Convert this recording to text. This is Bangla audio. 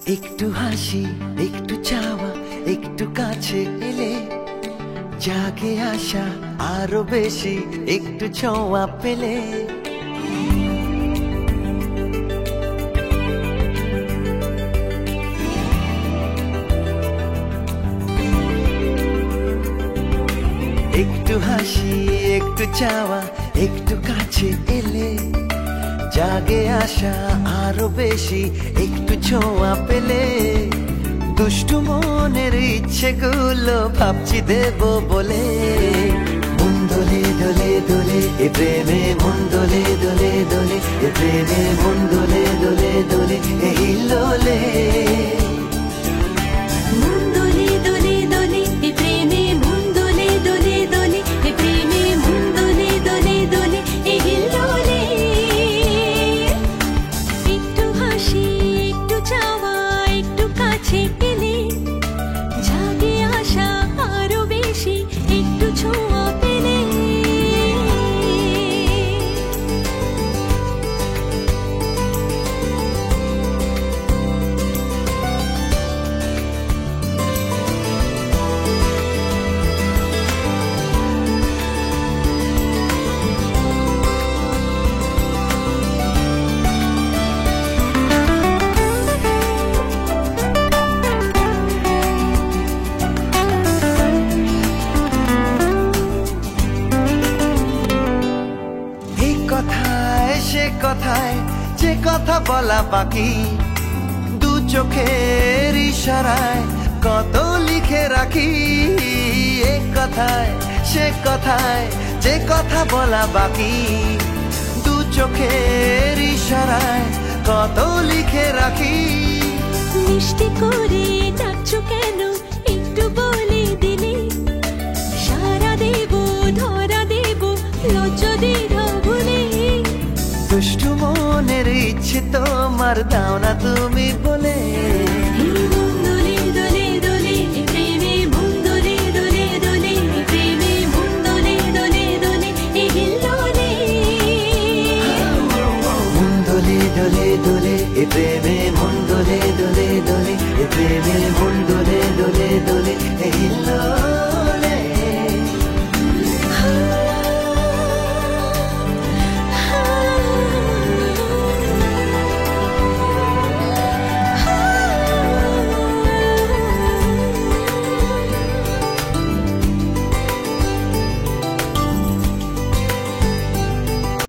একটু হাসি, একটু চাওয়া, একটু কাছে এলে জাগে আশা আরো বেশি, একটু ছোঁয়া পেলে। একটু হাসি, একটু চাওয়া, একটু কাছে এলে জাগে আশা আরো বেশি, একটু ছোঁয়া পেলে। দুষ্টু মনের ইচ্ছেগুলো ভাবছি দেব বলে। মন দোলে দোলে দোলে এ প্রেমে, মন দোলে দোলে দোলে এ প্রেমে, মন দোলে দোলে দোলে এই লোলে। মন দোলে দোলে দোলে এ প্রেমে, মন দোলে দোলে দোলে এ প্রেমে, মন দোলে দোলে দোলে এই হিল্লোলে। একটু হাসি, একটু চাওয়া, একটু কাছে এলে জাগে আশা আরো বেশি, একটু ছোঁয়া পেলে। কথায় সে কথায় যে কথা বলা বাকি, দু চোখের ইশারায় কত লিখে রাখি। এক কথায় সে কথায় যে কথা বলা বাকি, দু চোখের ইশারায় কত লিখে রাখি। মিষ্টি করে ডাকছো কেন একটু বলে দিলে, সারা দেব ধরা দেব লজ্জা দ্বিধা ভুলে। দুষ্টু মনের ইচ্ছে তোমার দাও না তুমি বলে।